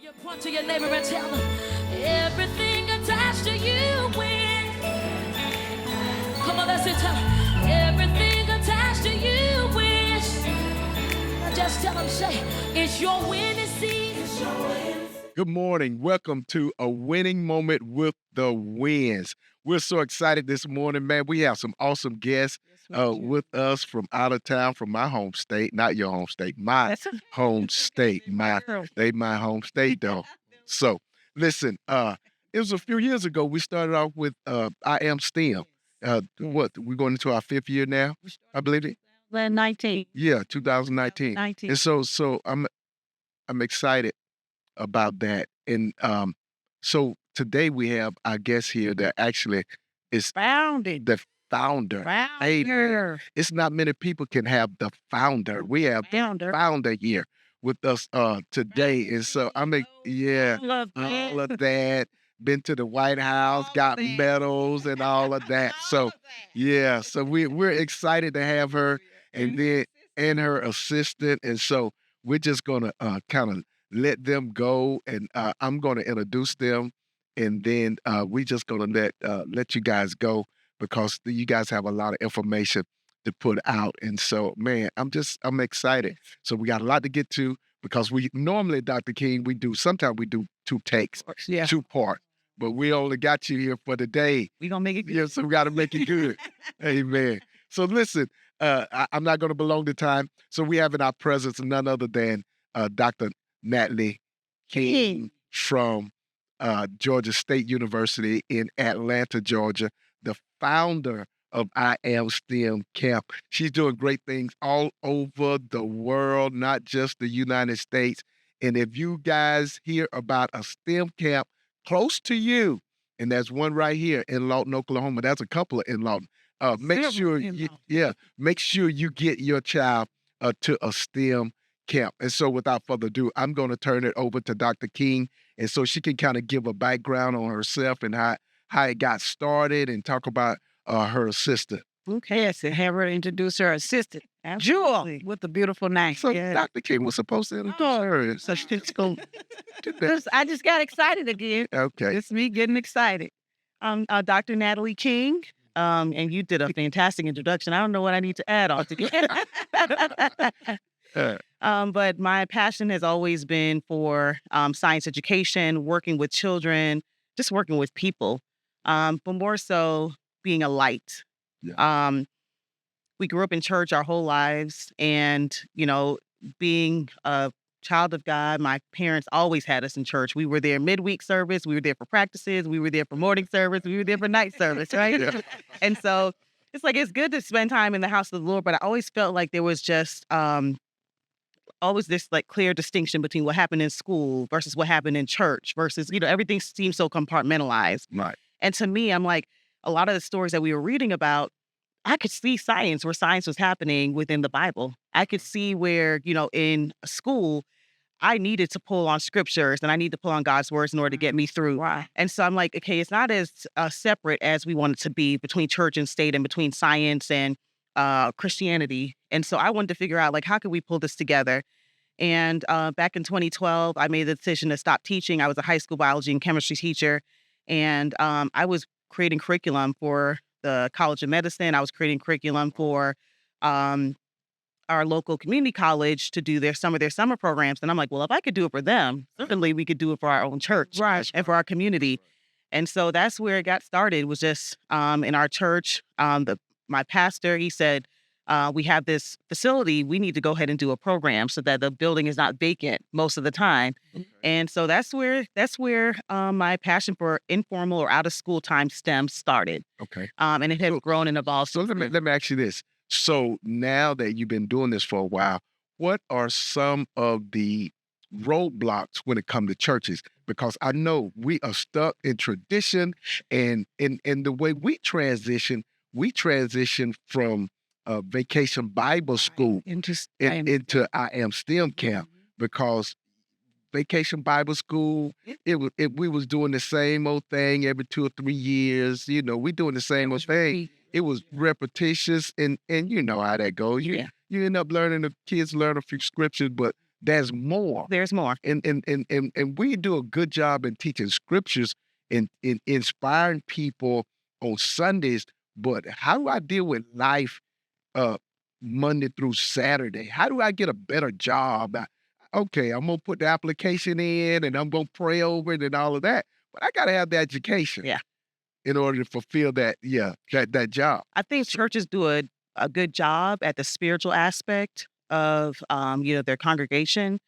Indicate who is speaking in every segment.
Speaker 1: You point to your neighbor and tell them everything attached to you wins. Come on, let's tell them everything attached to you wins. Now just tell them, say, it's your winning season. It's your winning season.
Speaker 2: Good morning. Welcome to A Winning Moment with the Wins. We're so excited this morning, man. We have some awesome guests with us from out of town, from my home state, not your home state, my home state. My home state, though. So, listen, it was a few years ago, we started off with I Am STEM. We're going into our 5th year now, I believe it?
Speaker 3: 19.
Speaker 2: Yeah, 2019. And so I'm excited about that. And so today we have our guest here that actually is the founder. Hey, it's not many people can have the founder. We have founder here with us today. And so all of that. Been to the White House, got medals and all of that. So yeah, so we're excited to have her and her assistant. And so we're just gonna kind of let them go, and I'm going to introduce them, and then we just going to let you guys go because you guys have a lot of information to put out. And so, man, I'm excited. So we got a lot to get to because we normally, Dr. King, sometimes we do 2 takes, 2 parts, but we only got you here for the day.
Speaker 3: We're going to make it good.
Speaker 2: Yeah, so we got to make it good. Amen. So listen, I'm not going to belong to time. So we have in our presence none other than Dr. Natalie King from Georgia State University in Atlanta, Georgia, the founder of I Am STEM Camp. She's doing great things all over the world, not just the United States. And if you guys hear about a STEM camp close to you, and there's one right here in Lawton, Oklahoma. There's a couple in Lawton. Make sure you get your child to a STEM camp. And so without further ado, I'm going to turn it over to Dr. King. And so she can kind of give a background on herself and how it got started and talk about her assistant.
Speaker 3: Okay, so have her introduce her assistant, Jewel, with the beautiful name.
Speaker 2: So Dr. King was supposed to introduce her. So she's going to do that.
Speaker 3: I just got excited again.
Speaker 2: Okay.
Speaker 3: It's me getting excited. Dr. Natalie King, and you did a fantastic introduction. I don't know what I need to add on to but my passion has always been for science education, working with children, just working with people, but more so being a light. Yeah. We grew up in church our whole lives, and, being a child of God, my parents always had us in church. We were there midweek service. We were there for practices. We were there for morning service. We were there for night service, right? Yeah. And so it's good to spend time in the house of the Lord, but I always felt like there was just always this clear distinction between what happened in school versus what happened in church versus, everything seems so compartmentalized.
Speaker 2: Right.
Speaker 3: And to me, I'm like, a lot of the stories that we were reading about, I could see where science was happening within the Bible. I could see where, in school, I needed to pull on scriptures and I need to pull on God's words in order to get me through. Wow. And so I'm like, okay, it's not as separate as we want it to be between church and state and between science and Christianity. And so I wanted to figure out, how could we pull this together? And back in 2012, I made the decision to stop teaching. I was a high school biology and chemistry teacher. And I was creating curriculum for the College of Medicine. I was creating curriculum for our local community college to do some of their summer programs. And I'm like, well, if I could do it for them, certainly we could do it for our own church and for our community. And so that's where it got started, was just in our church. My pastor, he said, we have this facility, we need to go ahead and do a program so that the building is not vacant most of the time. Okay. And so that's where my passion for informal or out of school time STEM started.
Speaker 2: Okay.
Speaker 3: And it has grown and evolved.
Speaker 2: So let me ask you this. So now that you've been doing this for a while, what are some of the roadblocks when it comes to churches? Because I know we are stuck in tradition, and in the way we transition from Vacation Bible School into I Am STEM Camp, because Vacation Bible School, we was doing the same old thing every 2 or 3 years. We doing the same old thing. It was repetitious, and you know how that goes. You end up learning, the kids learn a few scriptures, but there's more.
Speaker 3: There's more.
Speaker 2: And we do a good job in teaching scriptures and in inspiring people on Sundays. But how do I deal with life Monday through Saturday? How do I get a better job? Okay, I'm going to put the application in and I'm going to pray over it and all of that. But I got to have the education in order to fulfill that job.
Speaker 3: I think churches do a good job at the spiritual aspect of, their congregation,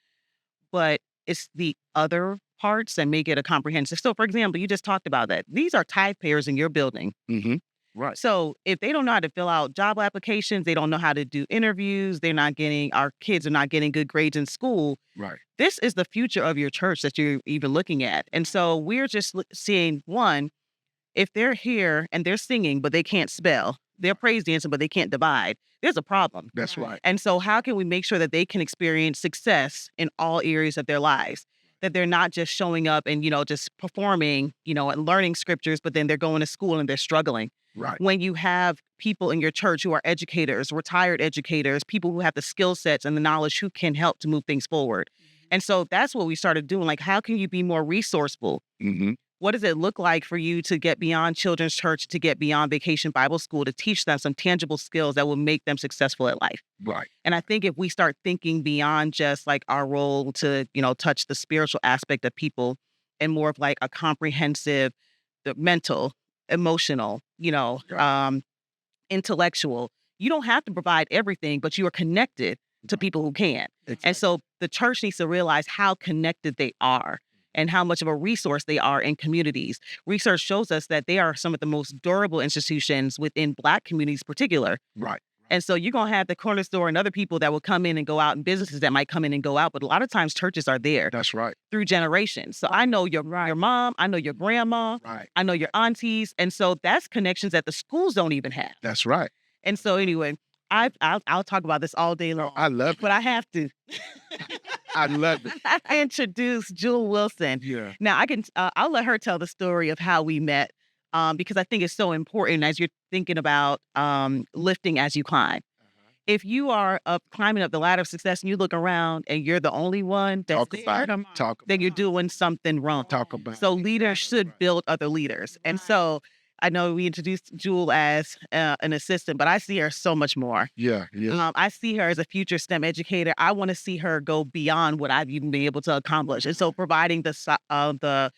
Speaker 3: but it's the other parts that make it a comprehensive. So, for example, you just talked about that. These are tithe payers in your building.
Speaker 2: Mm-hmm. Right.
Speaker 3: So if they don't know how to fill out job applications, they don't know how to do interviews, our kids are not getting good grades in school.
Speaker 2: Right.
Speaker 3: This is the future of your church that you're even looking at. And so we're just seeing, one, if they're here and they're singing, but they can't spell, they're praise dancing, but they can't divide, there's a problem.
Speaker 2: That's right.
Speaker 3: And so how can we make sure that they can experience success in all areas of their lives? That they're not just showing up and, just performing, and learning scriptures, but then they're going to school and they're struggling.
Speaker 2: Right.
Speaker 3: When you have people in your church who are educators, retired educators, people who have the skill sets and the knowledge who can help to move things forward. And so that's what we started doing. Like, how can you be more resourceful?
Speaker 2: Mm-hmm.
Speaker 3: What does it look like for you to get beyond children's church, to get beyond Vacation Bible School, to teach them some tangible skills that will make them successful at life?
Speaker 2: Right.
Speaker 3: And I think if we start thinking beyond just like our role to, touch the spiritual aspect of people and more of like a comprehensive, the mental, emotional, intellectual, you don't have to provide everything, but you are connected to people who can. Exactly. And so the church needs to realize how connected they are and how much of a resource they are in communities. Research shows us that they are some of the most durable institutions within Black communities in particular.
Speaker 2: Right.
Speaker 3: And so you're going to have the corner store and other people that will come in and go out, and businesses that might come in and go out. But a lot of times churches are there.
Speaker 2: That's right.
Speaker 3: Through generations. So I know your mom, I know your grandma, I know your aunties. And so that's connections that the schools don't even have.
Speaker 2: That's right.
Speaker 3: And so anyway, I'll talk about this all day long.
Speaker 2: I love it.
Speaker 3: But I have to.
Speaker 2: I love it.
Speaker 3: I introduced Jewel Wilson.
Speaker 2: Yeah.
Speaker 3: Now I'll let her tell the story of how we met. Because I think it's so important as you're thinking about lifting as you climb. If you are climbing up the ladder of success and you look around and you're the only one that's then you're doing something wrong. So leaders should build other leaders. And so I know we introduced Jewel as an assistant, but I see her so much more.
Speaker 2: Yeah.
Speaker 3: I see her as a future STEM educator. I want to see her go beyond what I've even been able to accomplish. And so providing the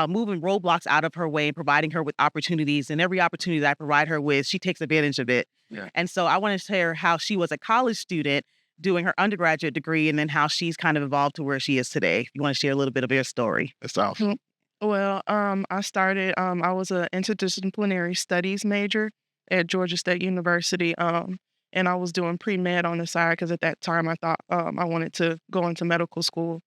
Speaker 3: moving roadblocks out of her way and providing her with opportunities. And every opportunity that I provide her with, she takes advantage of it.
Speaker 2: Yeah.
Speaker 3: And so I want to share her how she was a college student doing her undergraduate degree and then how she's kind of evolved to where she is today. If you want to share a little bit of your story.
Speaker 2: That's awesome.
Speaker 4: Well, I started, I was an interdisciplinary studies major at Georgia State University. And I was doing pre-med on the side because at that time I thought I wanted to go into medical school.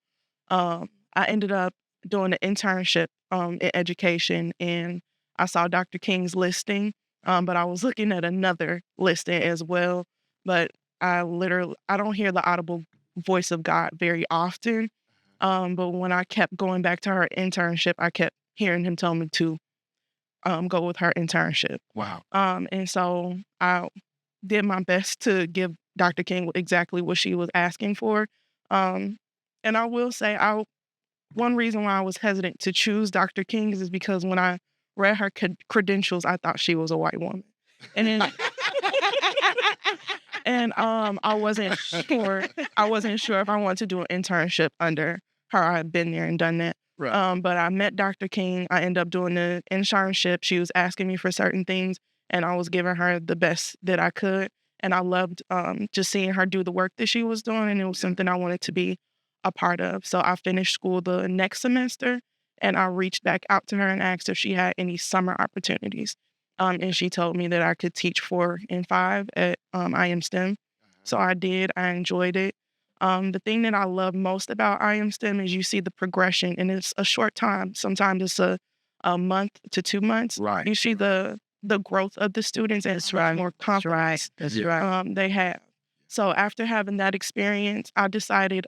Speaker 4: I ended up doing an internship in education, and I saw Dr. King's listing, but I was looking at another listing as well. But I don't hear the audible voice of God very often. But when I kept going back to her internship, I kept hearing him tell me to go with her internship.
Speaker 2: Wow.
Speaker 4: And so I did my best to give Dr. King exactly what she was asking for. And I will say, one reason why I was hesitant to choose Dr. King's is because when I read her credentials, I thought she was a white woman. And then I wasn't sure if I wanted to do an internship under her. I had been there and done that.
Speaker 2: Right.
Speaker 4: But I met Dr. King. I ended up doing the internship. She was asking me for certain things, and I was giving her the best that I could. And I loved just seeing her do the work that she was doing, and it was something I wanted to be a part of. So I finished school the next semester, and I reached back out to her and asked if she had any summer opportunities. And she told me that I could teach 4 and 5 at IM STEM. So I did. I enjoyed it. The thing that I love most about IM STEM is you see the progression, and it's a short time. Sometimes it's a month to 2 months.
Speaker 2: Right.
Speaker 4: You see the growth of the students and more confidence they have. So after having that experience, I decided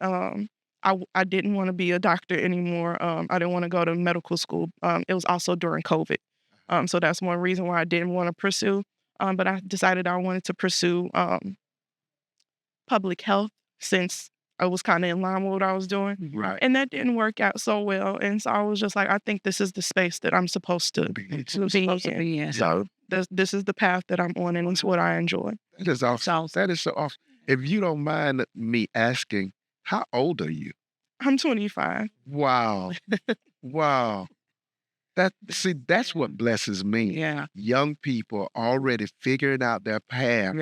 Speaker 4: I didn't want to be a doctor anymore. I didn't want to go to medical school. It was also during COVID. So that's one reason why I didn't want to pursue. But I decided I wanted to pursue public health since I was kind of in line with what I was doing.
Speaker 2: Right.
Speaker 4: And that didn't work out so well. And so I was just like, I think this is the space that I'm supposed to be in. So this is the path that I'm on, and it's what I enjoy.
Speaker 2: That is awesome. That is so awesome. If you don't mind me asking, how old are you?
Speaker 4: I'm 25.
Speaker 2: Wow. Wow. That's what blesses me.
Speaker 3: Yeah.
Speaker 2: Young people already figuring out their path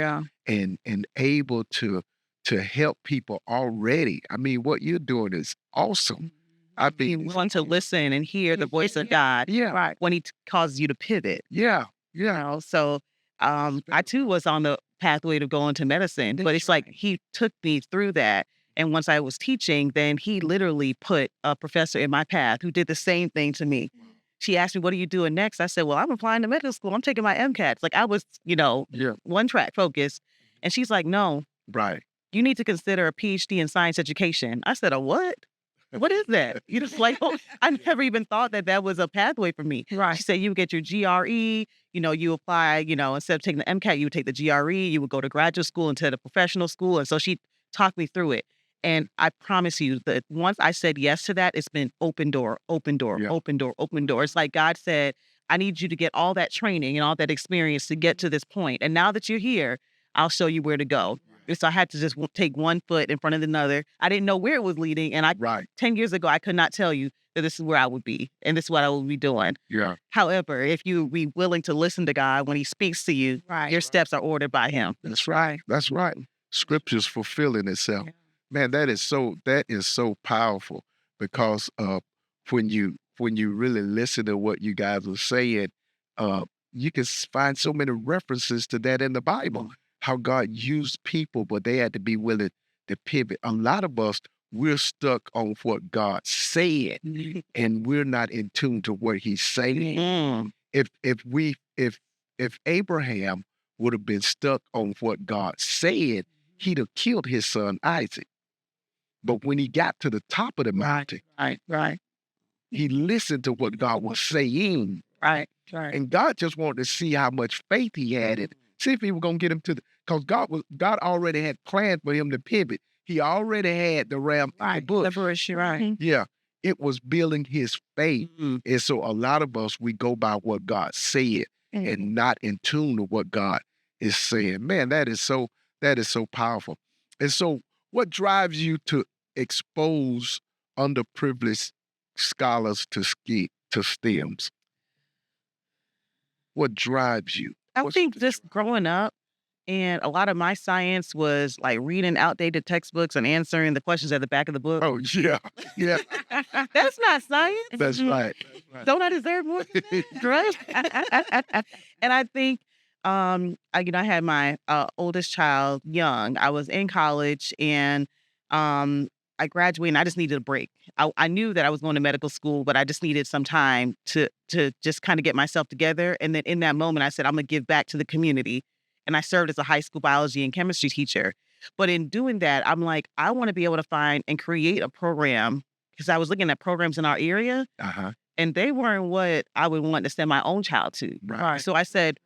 Speaker 2: and able to help people already. I mean, what you're doing is awesome. I mean,
Speaker 3: you want to listen and hear the voice of God when he causes you to pivot.
Speaker 2: Yeah.
Speaker 3: You know, so I too was on the pathway to go into medicine, but it's like he took me through that. And once I was teaching, then he literally put a professor in my path who did the same thing to me. She asked me, what are you doing next? I said, well, I'm applying to medical school. I'm taking my MCATs. Like I was, one track focused. And she's like, no.
Speaker 2: Right.
Speaker 3: You need to consider a PhD in science education. I said, a what? What is that? Like, I never even thought that was a pathway for me.
Speaker 4: Right.
Speaker 3: She said, you would get your GRE, you apply, instead of taking the MCAT, you would take the GRE, you would go to graduate school instead of professional school. And so she talked me through it. And I promise you that once I said yes to that, it's been open door, open door, open door, open door. It's like God said, I need you to get all that training and all that experience to get to this point. And now that you're here, I'll show you where to go. So I had to just take one foot in front of another. I didn't know where it was leading. And 10 years ago, I could not tell you that this is where I would be and this is what I will be doing.
Speaker 2: Yeah.
Speaker 3: However, if you be willing to listen to God when he speaks to you, your steps are ordered by him.
Speaker 2: That's right. That's right. Scripture's fulfilling itself. Yeah. Man, that is so powerful because when you really listen to what you guys are saying, you can find so many references to that in the Bible. How God used people, but they had to be willing to pivot. A lot of us, we're stuck on what God said, and we're not in tune to what He's saying. If Abraham would have been stuck on what God said, he'd have killed his son Isaac. But when he got to the top of the mountain, he listened to what God was saying.
Speaker 3: Right.
Speaker 2: And God just wanted to see how much faith he had in it. See if he was going to get him because God already had planned for him to pivot. He already had the ram in the bush.
Speaker 3: The bush, right.
Speaker 2: Yeah. It was building his faith. And so a lot of us, we go by what God said and not in tune to what God is saying. Man, that is so powerful. And so what drives you to expose underprivileged scholars to STEMs? What drives you?
Speaker 3: I think just growing up, and a lot of my science was like reading outdated textbooks and answering the questions at the back of the book.
Speaker 2: Oh, yeah. Yeah.
Speaker 3: That's not science.
Speaker 2: That's right.
Speaker 3: Don't I deserve more than that? Right? And I think, I had my oldest child young. I was in college and I graduated and I just needed a break. I knew that I was going to medical school, but I just needed some time to just kind of get myself together. And then in that moment, I said, I'm going to give back to the community. And I served as a high school biology and chemistry teacher. But in doing that, I'm like, I want to be able to find and create a program because I was looking at programs in our area and they weren't what I would want to send my own child to.
Speaker 2: Right.
Speaker 3: So I said,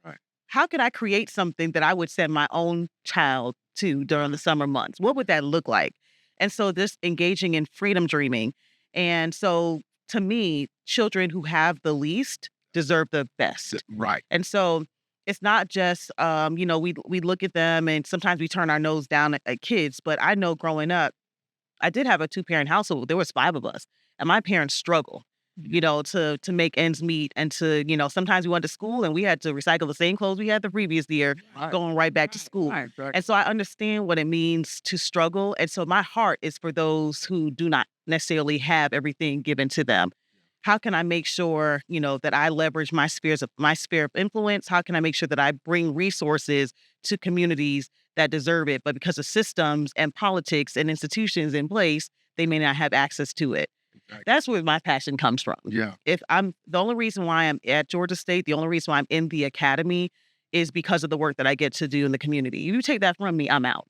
Speaker 3: how could I create something that I would send my own child to during the summer months? What would that look like? And so this engaging in freedom dreaming. And so to me, children who have the least deserve the best.
Speaker 2: Right.
Speaker 3: And so it's not just, we look at them and sometimes we turn our nose down at kids. But I know growing up, I did have a 2-parent household. There was 5 of us. And my parents struggled, to make ends meet. And to, sometimes we went to school and we had to recycle the same clothes we had the previous year, going right back to school. Right. And so I understand what it means to struggle. And so my heart is for those who do not necessarily have everything given to them. How can I make sure, that I leverage my sphere of influence? How can I make sure that I bring resources to communities that deserve it, but because of systems and politics and institutions in place, they may not have access to it? Right. That's where my passion comes from.
Speaker 2: Yeah.
Speaker 3: The only reason why I'm at Georgia State, the only reason why I'm in the academy is because of the work that I get to do in the community. You take that from me, I'm out.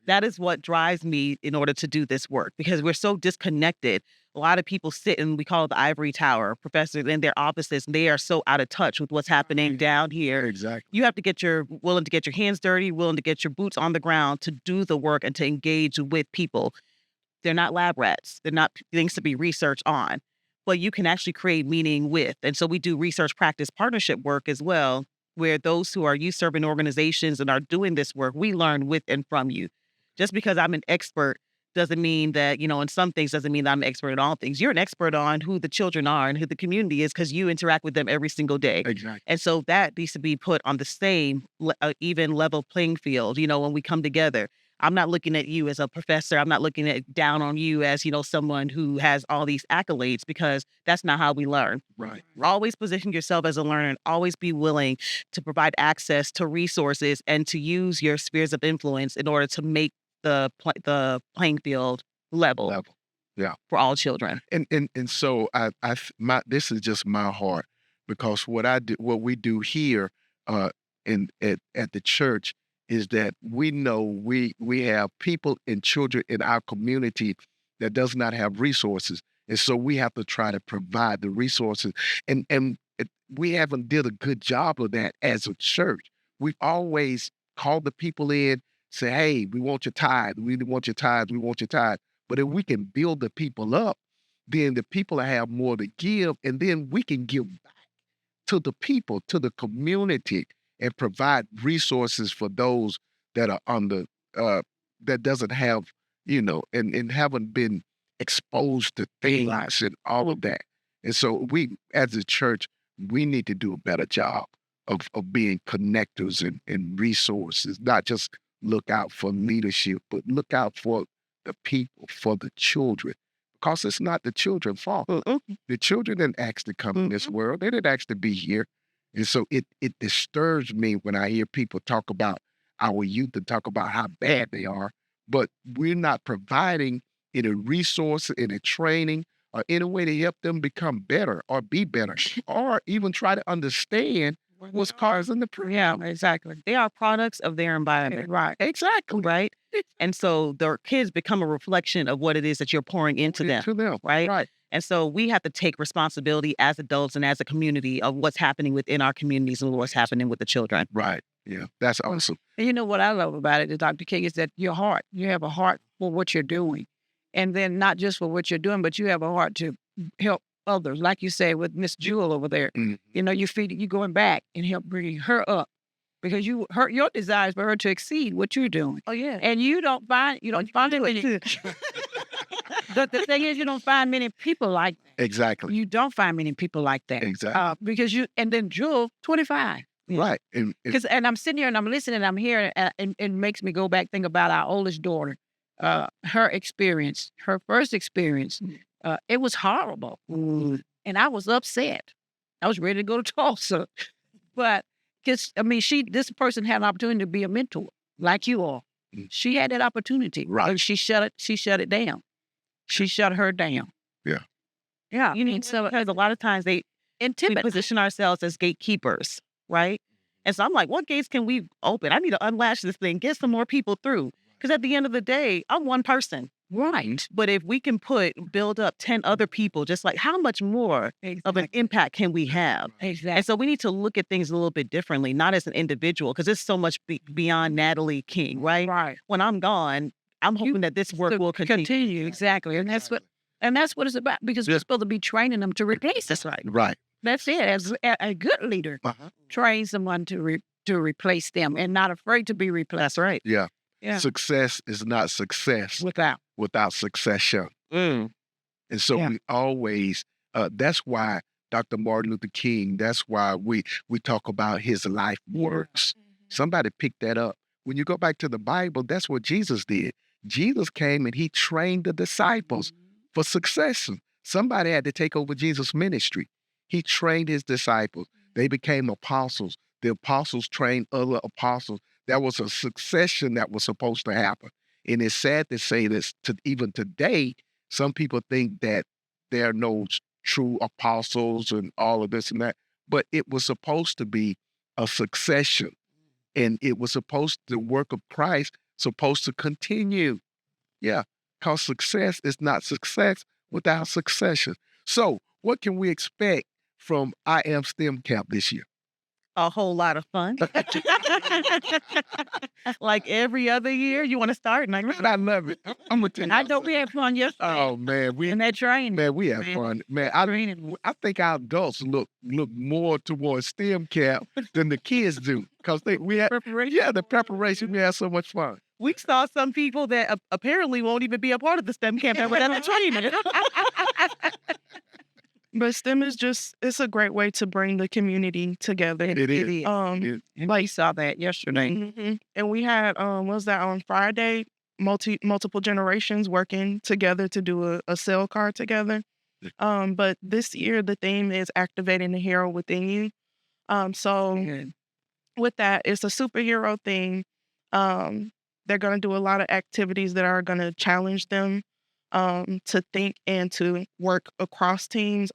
Speaker 3: That is what drives me in order to do this work because we're so disconnected. A lot of people sit in, we call it the ivory tower, professors in their offices, and they are so out of touch with what's happening down here.
Speaker 2: Exactly.
Speaker 3: You have to willing to get your hands dirty, willing to get your boots on the ground to do the work and to engage with people. They're not lab rats. They're not things to be researched on, but you can actually create meaning with. And so we do research practice partnership work as well, where those who are youth serving organizations and are doing this work, we learn with and from you. Just because I'm an expert doesn't mean that, in some things doesn't mean that I'm an expert in all things. You're an expert on who the children are and who the community is because you interact with them every single day.
Speaker 2: Exactly.
Speaker 3: And so that needs to be put on the same even level playing field, when we come together. I'm not looking at you as a professor. I'm not looking down on you as, someone who has all these accolades, because that's not how we learn.
Speaker 2: Right.
Speaker 3: Always position yourself as a learner and always be willing to provide access to resources and to use your spheres of influence in order to make the playing field level.
Speaker 2: Yeah.
Speaker 3: For all children.
Speaker 2: And so this is just my heart, because what we do here at the church is that we know we have people and children in our community that does not have resources. And so we have to try to provide the resources. And we haven't did a good job of that as a church. We've always called the people in, say, hey, we want your tithe. We want your tithe. We want your tithe. But if we can build the people up, then the people have more to give, and then we can give back to the people, to the community, and provide resources for those that are that doesn't have, and haven't been exposed to things and all of that. And so we, as a church, we need to do a better job of being connectors and resources, not just look out for leadership, but look out for the people, for the children. Because it's not the children's fault. The children didn't ask to come in this world. They didn't ask to be here. And so it disturbs me when I hear people talk about our youth and talk about how bad they are, but we're not providing any resources, any training, or any way to help them become better or be better, or even try to understand what's causing the problem.
Speaker 3: Yeah, exactly. They are products of their environment.
Speaker 2: Right. Exactly.
Speaker 3: Right. And so their kids become a reflection of what it is that you're pouring into them. Right.
Speaker 2: Right.
Speaker 3: And so we have to take responsibility as adults and as a community of what's happening within our communities and what's happening with the children.
Speaker 2: Right. Yeah. That's awesome.
Speaker 5: And you know what I love about it, Dr. King, is that your heart, you have a heart for what you're doing. And then not just for what you're doing, but you have a heart to help others. Like you say with Miss Jewel over there, you going back and help bringing her up, because your desire is for her to exceed what you're doing.
Speaker 3: Oh yeah.
Speaker 5: And you don't find it. But the thing is, you don't find many people like that.
Speaker 2: Exactly.
Speaker 5: You don't find many people like that.
Speaker 2: Exactly.
Speaker 5: Because and then Jewel, 25.
Speaker 3: Yeah.
Speaker 2: Right.
Speaker 5: And I'm sitting here and I'm listening and I'm hearing, and it makes me go back, think about our oldest daughter, her experience, her first experience. It was horrible. And I was upset. I was ready to go to Tulsa. But this person had an opportunity to be a mentor like you are. She had that opportunity.
Speaker 2: Right.
Speaker 5: And she shut it down. She shut her down.
Speaker 2: Yeah.
Speaker 5: Yeah.
Speaker 3: Because a lot of times we position ourselves as gatekeepers, right? And so I'm like, what gates can we open? I need to unlatch this thing, get some more people through. Because at the end of the day, I'm one person.
Speaker 5: Right.
Speaker 3: But if we can build up 10 other people, just like how much more of an impact can we have?
Speaker 5: Exactly.
Speaker 3: And so we need to look at things a little bit differently, not as an individual, because it's so much beyond Natalie King, right?
Speaker 5: Right.
Speaker 3: When I'm gone, I'm hoping that this work will continue.
Speaker 5: Exactly. And that's what it's about, because we're supposed to be training them to replace us. Right.
Speaker 2: Right.
Speaker 5: That's it. As a good leader, train someone to replace them and not afraid to be replaced.
Speaker 3: That's right.
Speaker 2: Yeah.
Speaker 5: Yeah.
Speaker 2: Success is not success without succession. And so we always, that's why Dr. Martin Luther King, that's why we talk about his life works. Somebody picked that up. When you go back to the Bible, that's what Jesus did. Jesus came and he trained the disciples for succession. Somebody had to take over Jesus' ministry. He trained his disciples. They became apostles. The apostles trained other apostles. There was a succession that was supposed to happen. And it's sad to say this, even today, some people think that there are no true apostles and all of this and that. But it was supposed to be a succession. And it was the work of Christ supposed to continue. Yeah, because success is not success without succession. So what can we expect from I Am STEM Camp this year?
Speaker 3: A whole lot of fun. Like every other year, you want to start? And
Speaker 2: I love it. I'm gonna tell you.
Speaker 5: I know we had fun yesterday.
Speaker 2: Oh man,
Speaker 5: in that training.
Speaker 2: man, we have fun. Man, I think our adults look more towards STEM camp than the kids do because we had
Speaker 5: Preparation.
Speaker 2: the preparation. We had so much fun.
Speaker 3: we saw some people that apparently won't even be a part of the STEM camp that were at the training.
Speaker 4: But STEM is it's a great way to bring the community together.
Speaker 2: It is.
Speaker 5: And we saw that yesterday.
Speaker 4: Mhm. And we had, what was that, on Friday, multiple generations working together to do a cell card together. But this year, the theme is activating the hero within you. So
Speaker 5: Good.
Speaker 4: with that, it's a superhero thing. They're going to do a lot of activities that are going to challenge them to think and to work across teams.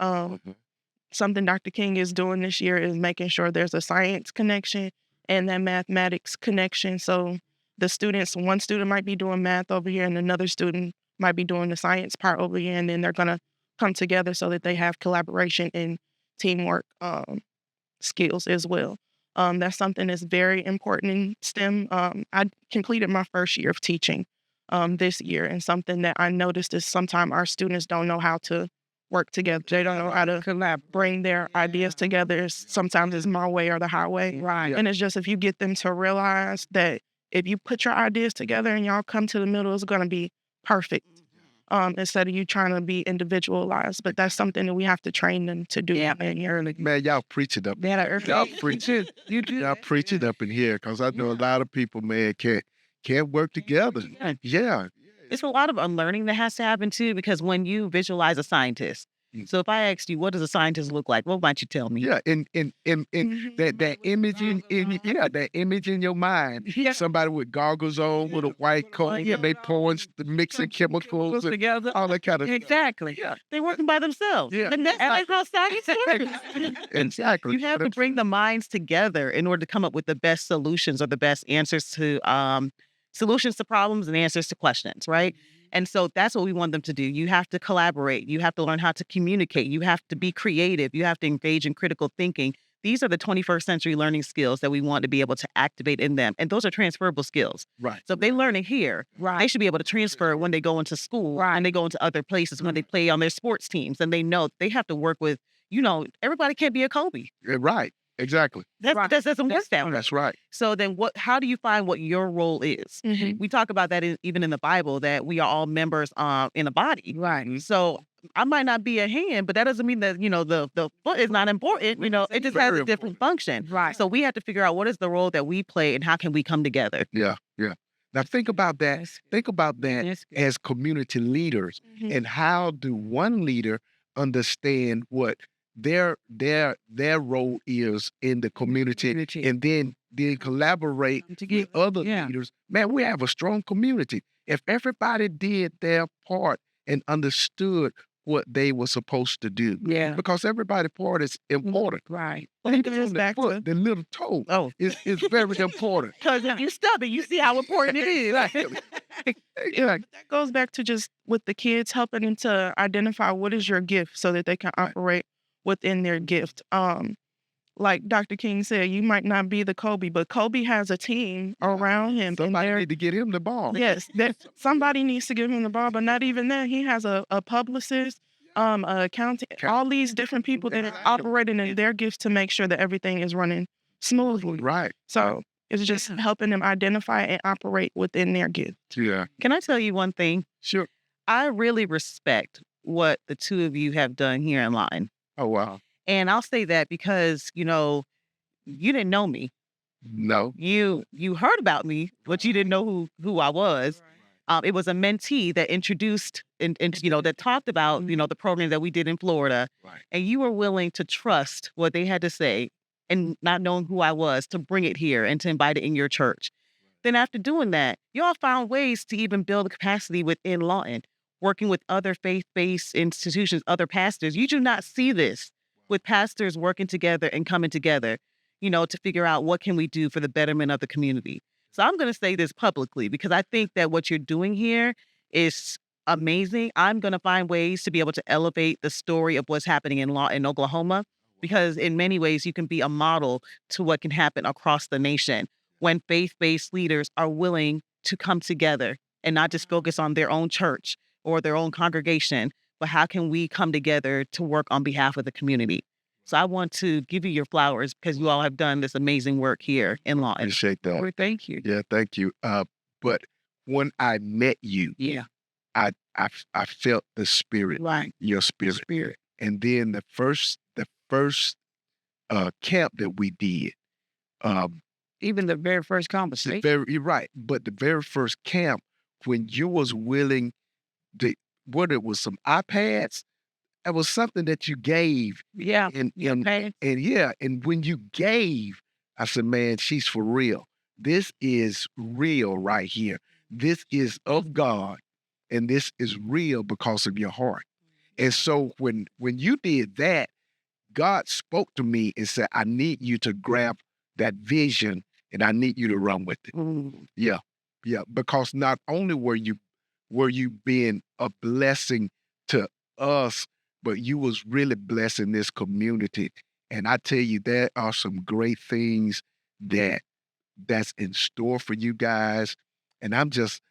Speaker 4: Something Dr. King is doing this year is making sure there's a science connection and that mathematics connection. So one student might be doing math over here and another student might be doing the science part over here, and then they're going to come together so that they have collaboration and teamwork skills as well. That's something that's very important in STEM. I completed my first year of teaching this year, and something that I noticed is sometimes our students don't know how to work together. They don't know how to bring their ideas together. Sometimes it's my way or the highway.
Speaker 5: Right.
Speaker 4: And it's just if you get them to realize that if you put your ideas together and y'all come to the middle, it's going to be perfect. Instead of you trying to be individualized. But that's something that we have to train them to do.
Speaker 5: Yeah,
Speaker 4: early.
Speaker 2: Man, y'all preach it up. Y'all preach it. Y'all preach it up in here because I know a lot of people, man, can't work together. Yeah.
Speaker 3: It's a lot of unlearning that has to happen too, because when you visualize a scientist, so if I asked you, what does a scientist look like? What might you tell me?
Speaker 2: Yeah, in that image that image in your mind.
Speaker 5: Yeah.
Speaker 2: Somebody with goggles on, with a white coat, and they pouring the mixing chemicals and
Speaker 5: together.
Speaker 2: all that kind of stuff.
Speaker 5: Exactly.
Speaker 2: Yeah,
Speaker 3: They're working by themselves.
Speaker 2: Yeah.
Speaker 3: And that's how science works.
Speaker 2: exactly.
Speaker 3: You have to bring the minds together in order to come up with the best solutions or the best answers to solutions to problems and answers to questions, right? And so that's what we want them to do. You have to collaborate. You have to learn how to communicate. You have to be creative. You have to engage in critical thinking. These are the 21st century learning skills that we want to be able to activate in them. And those are transferable skills.
Speaker 2: Right.
Speaker 3: So if they learn it here, they should be able to transfer it when they go into school and they go into other places, when they play on their sports teams. And they know they have to work with, everybody can't be a Kobe.
Speaker 2: Right. Exactly.
Speaker 3: That doesn't work that way.
Speaker 2: That's right.
Speaker 3: So then how do you find what your role is? We talk about that even in the Bible, that we are all members in a body.
Speaker 5: Right.
Speaker 3: So I might not be a hand, but that doesn't mean that, the foot is not important. It just has a different function.
Speaker 5: Right.
Speaker 3: So we have to figure out what is the role that we play and how can we come together.
Speaker 2: Yeah. Yeah. Now think about that. Think about that
Speaker 5: That's good.
Speaker 2: as community leaders, and how do one leader understand what their role is in the community, and then collaborate with other leaders. Man, we have a strong community. If everybody did their part and understood what they were supposed to do, because everybody's part is important.
Speaker 5: Right.
Speaker 4: It goes back to
Speaker 2: The little toe is very important.
Speaker 3: Because if you stub it, you see how important it is.
Speaker 4: that goes back to just with the kids, helping them to identify what is your gift so that they can operate within their gift. Like Dr. King said, you might not be the Kobe, but Kobe has a team around him.
Speaker 2: Somebody need to get him the ball.
Speaker 4: Yes, somebody needs to give him the ball, but not even that. He has a publicist, accountant, all these different people that are operating in their gifts to make sure that everything is running smoothly.
Speaker 2: Right.
Speaker 4: So it's just helping them identify and operate within their gift.
Speaker 2: Yeah.
Speaker 3: Can I tell you one thing?
Speaker 2: Sure.
Speaker 3: I really respect what the two of you have done here in Lawton.
Speaker 2: Oh, wow.
Speaker 3: And I'll say that because, you didn't know me.
Speaker 2: No.
Speaker 3: You heard about me, but you didn't know who I was. It was a mentee that introduced and that talked about, the program that we did in Florida.
Speaker 2: Right.
Speaker 3: And you were willing to trust what they had to say and not knowing who I was to bring it here and to invite it in your church. Then after doing that, y'all found ways to even build the capacity within Lawton, working with other faith-based institutions, other pastors. You do not see this with pastors working together and coming together, to figure out what can we do for the betterment of the community. So I'm going to say this publicly because I think that what you're doing here is amazing. I'm going to find ways to be able to elevate the story of what's happening in Oklahoma because in many ways you can be a model to what can happen across the nation when faith-based leaders are willing to come together and not just focus on their own church or their own congregation, but how can we come together to work on behalf of the community? So I want to give you your flowers because you all have done this amazing work here in Lawton.
Speaker 2: Appreciate that.
Speaker 5: Well, thank you.
Speaker 2: Yeah, thank you. But when I met you,
Speaker 5: Yeah.
Speaker 2: I felt the spirit,
Speaker 5: Right.
Speaker 2: your spirit. And then the first camp that we did,
Speaker 5: Even the very first conversation.
Speaker 2: you're right. But the very first camp, when you was willing to, whether it was some iPads, it was something that you gave.
Speaker 5: Yeah.
Speaker 2: And
Speaker 5: Okay.
Speaker 2: and when you gave, I said, man, she's for real. This is real right here. This is of God, and this is real because of your heart. And so when you did that, God spoke to me and said, I need you to grab that vision and I need you to run with it.
Speaker 5: Mm.
Speaker 2: Yeah. Yeah. Because not only were you being a blessing to us, but you was really blessing this community. And I tell you, there are some great things that's in store for you guys. And I'm just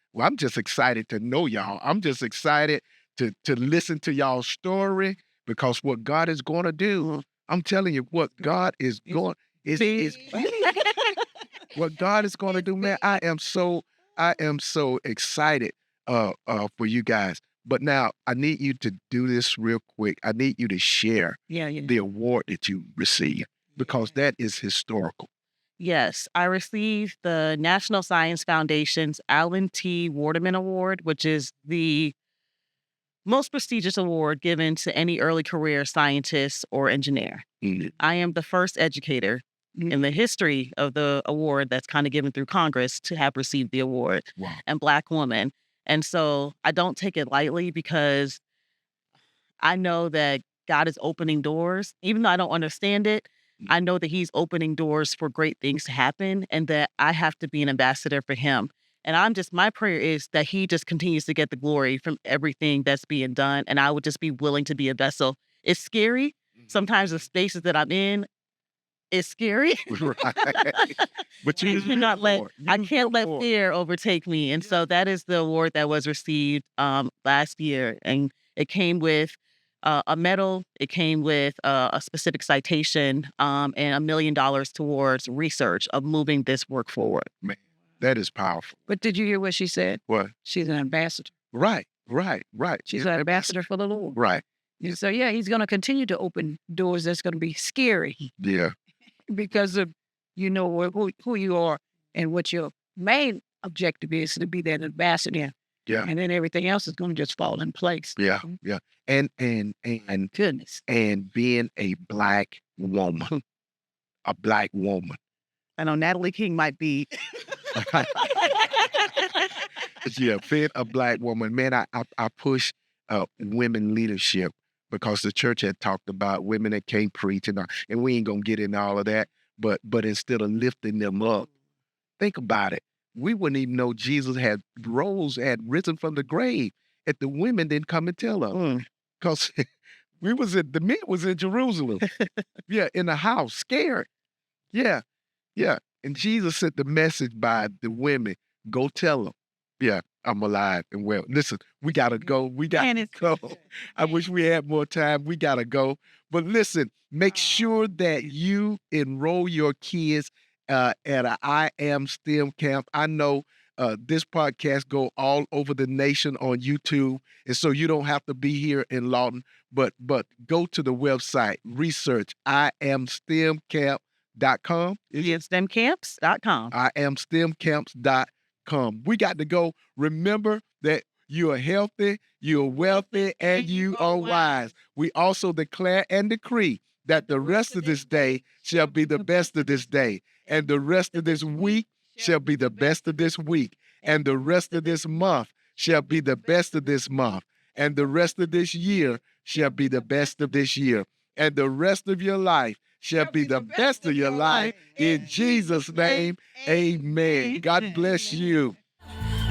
Speaker 2: excited to know y'all. I'm just excited to listen to y'all's story because what God is going to do, I'm telling you, what God is going is what God is going to do, man. I am so excited for you guys. But now I need you to do this real quick. I need you to share the award that you received because that is historical.
Speaker 3: Yes, I received the National Science Foundation's Alan T. Waterman Award, which is the most prestigious award given to any early career scientist or engineer.
Speaker 2: Mm-hmm.
Speaker 3: I am the first educator in the history of the award that's kind of given through Congress to have received the award,
Speaker 2: Wow.
Speaker 3: and Black woman. And so I don't take it lightly because I know that God is opening doors. Even though I don't understand it, I know that he's opening doors for great things to happen and that I have to be an ambassador for him. And my prayer is that he just continues to get the glory from everything that's being done. And I would just be willing to be a vessel. It's scary. Sometimes the spaces that I'm in, it's scary.
Speaker 2: Right. But
Speaker 3: I can't let fear overtake me. And so that is the award that was received last year. And it came with a medal. It came with a specific citation and $1 million towards research of moving this work forward.
Speaker 2: Man, that is powerful.
Speaker 5: But did you hear what she said?
Speaker 2: What?
Speaker 5: She's an ambassador.
Speaker 2: Right.
Speaker 5: She's an ambassador for the Lord.
Speaker 2: Right.
Speaker 5: And so, he's going to continue to open doors that's going to be scary.
Speaker 2: Yeah.
Speaker 5: Because of, who you are and what your main objective is to be that ambassador.
Speaker 2: Yeah.
Speaker 5: And then everything else is going to just fall in place.
Speaker 2: Yeah. Yeah. And
Speaker 5: Goodness.
Speaker 2: And being a Black woman,
Speaker 3: I know Natalie King might be.
Speaker 2: Yeah, being a Black woman, man, I push women leadership because the church had talked about women that can't preach and we ain't gonna get into all of that. But instead of lifting them up, think about it. We wouldn't even know Jesus had risen from the grave if the women didn't come and tell us. Because the men was in Jerusalem. Yeah, in the house, scared. Yeah. And Jesus sent the message by the women, go tell them. Yeah, I'm alive and well. Listen, we got to go. We got to go. I wish we had more time. We got to go. But listen, make sure that you enroll your kids at a I Am STEM camp. I know this podcast go all over the nation on YouTube, and so you don't have to be here in Lawton, but go to the website, research iamstemcamp.com.
Speaker 3: STEMcamps.com.
Speaker 2: iamstemcamps.com. We got to go. Remember that you are healthy, you are wealthy, and you are wise. We also declare and decree that the rest of this day shall be the best of this day, and the rest of this week shall be the best of this week, and the rest of this month shall be the best of this month, and the rest of this year shall be the best of this year, and the rest of your life shall be the best of your life. In Jesus' name, amen. God bless you.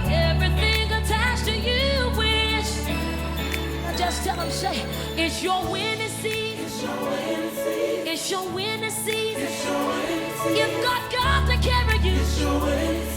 Speaker 1: Everything attached to you wins. Now just tell them, say, it's your winning season. It's It's your winning season. Give God to carry you.